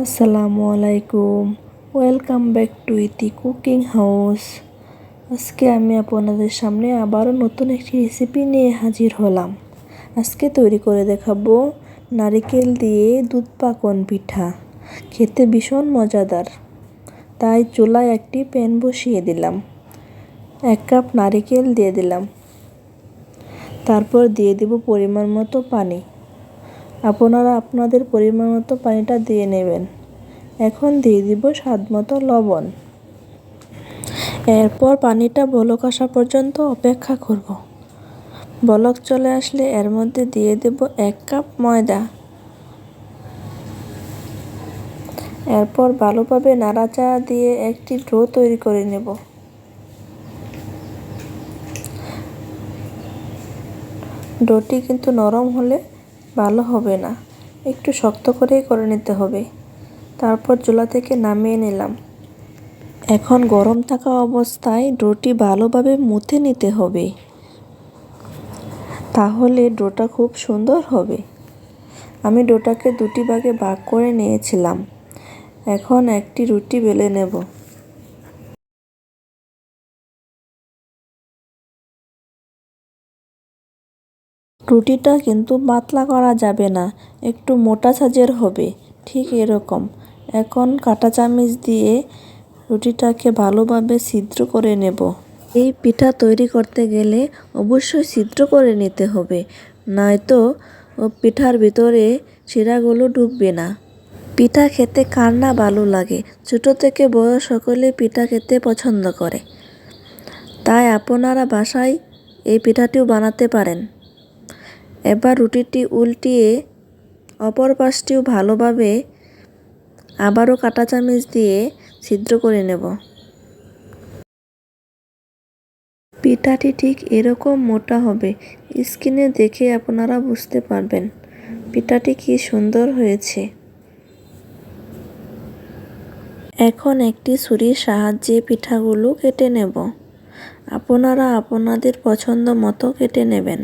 আসসালামু আলাইকুম, welcome back to ইতি কুকিং হাউস। আজকে আমি আপনাদের সামনে আবারও নতুন একটি রেসিপি নিয়ে হাজির হলাম। আজকে তৈরি করে দেখাবো নারিকেল দিয়ে দুধ পাকন পিঠা। খেতে ভীষণ মজাদার। তাই চুলায় একটি প্যান বসিয়ে দিলাম। 1 কাপ নারিকেল দিয়ে দিলাম। তারপর দিয়ে দেব পরিমাণ মতো পানি। আপনারা আপনাদের পরিমাণ মতো পানিটা দিয়ে নেবেন। এখন দিয়ে দিব স্বাদ মতো লবণ। এরপর পানিটা বলক আসা পর্যন্ত অপেক্ষা করব। বলক চলে আসলে এর মধ্যে দিয়ে দেব 1 কাপ ময়দা। এরপর ভালোভাবে নাড়াচাড়া দিয়ে একটি ডো তৈরি করে নেব। ডোটি কিন্তু নরম হলে ভালো হবে না, একটু শক্ত করেই করে নিতে হবে। তারপর চুলা থেকে নামিয়ে নিলাম। এখন গরম থাকা অবস্থায় ডোটি ভালোভাবে মুথে নিতে হবে, তাহলে ডোটা খুব সুন্দর হবে। আমি ডোটাকে দুটি ভাগে ভাগ করে নিয়েছিলাম। এখন একটি রুটি বেলে নেব। রুটিটা কিন্তু পাতলা করা যাবে না, একটু মোটা সাইজের হবে, ঠিক এরকম। এখন কাঁটা চামচ দিয়ে রুটিটাকে ভালোভাবে ছিদ্র করে নেব। এই পিঠা তৈরি করতে গেলে অবশ্যই ছিদ্র করে নিতে হবে, নয়তো পিঠার ভিতরে শিরাগুলো ঢুকবে না। পিঠা খেতে কার না ভালো লাগে, ছোট থেকে বড় সকলে পিঠা খেতে পছন্দ করে। তাই আপনারা বাসায় এই পিঠাটিও বানাতে পারেন। এবার রুটিটি উল্টিয়ে অপর পাশটিও ভালোভাবে আবারও কাঁটা চামচ দিয়ে ছিদ্র করে নেব। পিঠাটি ঠিক এরকম মোটা হবে। স্ক্রিনে দেখে আপনারা বুঝতে পারবেন পিঠাটি কি সুন্দর হয়েছে। এখন একটি ছুরির সাহায্যে পিঠাগুলো কেটে নেব। আপনারা আপনাদের পছন্দ মতো কেটে নেবেন।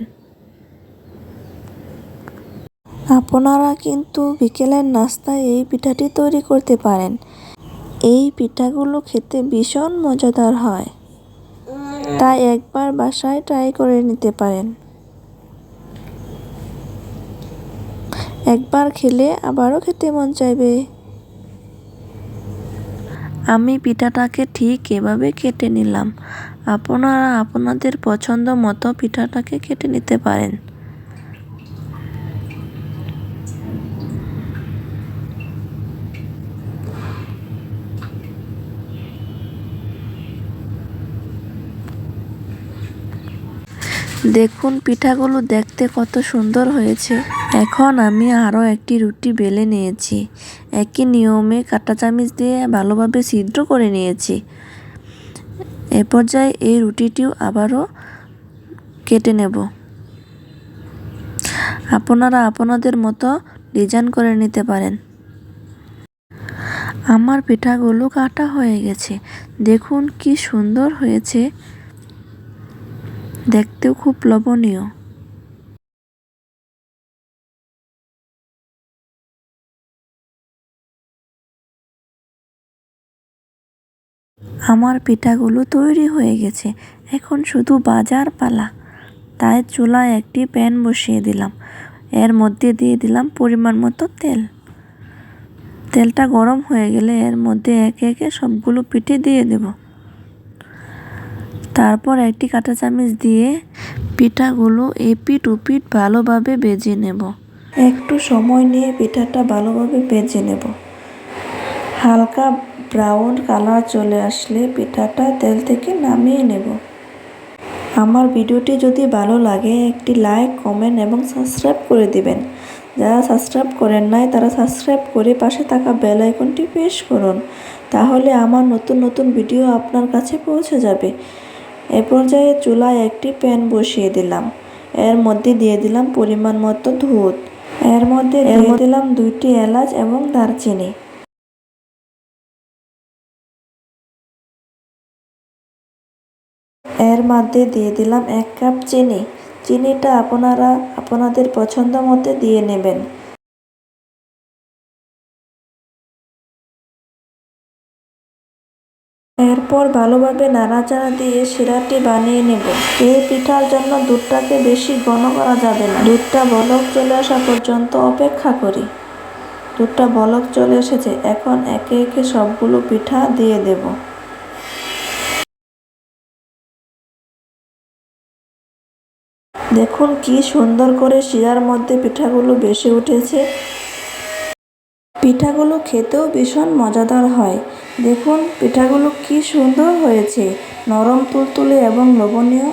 আপনারা কিন্তু বিকেলের নাস্তায় এই পিঠাটি তৈরি করতে পারেন। এই পিঠাগুলো খেতে ভীষণ মজাদার হয়, তাই একবার বাসায় ট্রাই করে নিতে পারেন। একবার খেলে আবারও খেতে মন চাইবে। আমি পিঠাটাকে ঠিক এভাবে কেটে নিলাম। আপনারা আপনাদের পছন্দ মতো পিঠাটাকে কেটে নিতে পারেন। দেখুন পিঠাগুলো দেখতে কত সুন্দর হয়েছে। এখন আমি আরও একটি রুটি বেলে নিয়েছি। একই নিয়মে কাঁটা চামচ দিয়ে ভালোভাবে ছিদ্র করে নিয়েছি। এ পর্যায়ে এই রুটিটিও আবারও কেটে নেব। আপনারা আপনাদের মতো ডিজাইন করে নিতে পারেন। আমার পিঠাগুলো কাটা হয়ে গেছে। দেখুন কি সুন্দর হয়েছে, দেখতেও খুব লোভনীয়। আমার পিঠাগুলো তৈরি হয়ে গেছে, এখন শুধু ভাজার পালা। তাই চুলায় একটি প্যান বসিয়ে দিলাম। এর মধ্যে দিয়ে দিলাম পরিমাণ মতো তেল। তেলটা গরম হয়ে গেলে এর মধ্যে একে একে সবগুলো পিঠে দিয়ে দেব। তারপর একটি কাঁটা চামচ দিয়ে পিঠাগুলো এপিট ওপিট ভালোভাবে ভেজে নেব। একটু সময় নিয়ে পিঠাটা ভালোভাবে ভেজে নেব। হালকা ব্রাউন কালার চলে আসলে পিঠাটা তেল থেকে নামিয়ে নেব। আমার ভিডিওটি যদি ভালো লাগে একটি লাইক, কমেন্ট এবং সাবস্ক্রাইব করে দিবেন। যারা সাবস্ক্রাইব করেন নাই তারা সাবস্ক্রাইব করে পাশে থাকা বেল আইকনটি প্রেস করুন, তাহলে আমার নতুন নতুন ভিডিও আপনার কাছে পৌঁছে যাবে। এ পর্যায়ে চুলায় একটি প্যান বসিয়ে দিলাম। এর মধ্যে দিয়ে দিলাম পরিমাণ মতো দুধ। এর মধ্যে দিয়ে দিলাম 2টি এলাচ এবং দারচিনি। এর মধ্যে দিয়ে দিলাম 1 কাপ চিনি। চিনিটা আপনারা আপনাদের পছন্দ মতো দিয়ে নেবেন। এরপর ভালোভাবে নাড়াচাড়া দিয়ে শিরাটি বানিয়ে নেব। এই পিঠার জন্য দুধটাকে বেশি ঘন করা যাবে না। দুধটা বলক চলে আসা পর্যন্ত অপেক্ষা করি। দুধটা বলক চলে এসেছে, এখন একে একে সবগুলো পিঠা দিয়ে দেব। দেখুন কি সুন্দর করে শিরার মধ্যে পিঠাগুলো ভেসে উঠেছে। পিঠাগুলো খেতেও ভীষণ মজাদার হয়। দেখুন পিঠাগুলো কি সুন্দর হয়েছে, নরম তুলতুলে এবং লোভনীয়।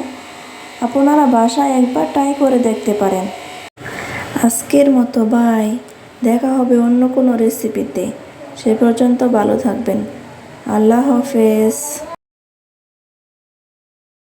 আপনারা বাসায় একবার ট্রাই করে দেখতে পারেন। আজকের মতো বাই, দেখা হবে অন্য কোনো রেসিপিতে। সে পর্যন্ত ভালো থাকবেন। আল্লাহ হাফেজ।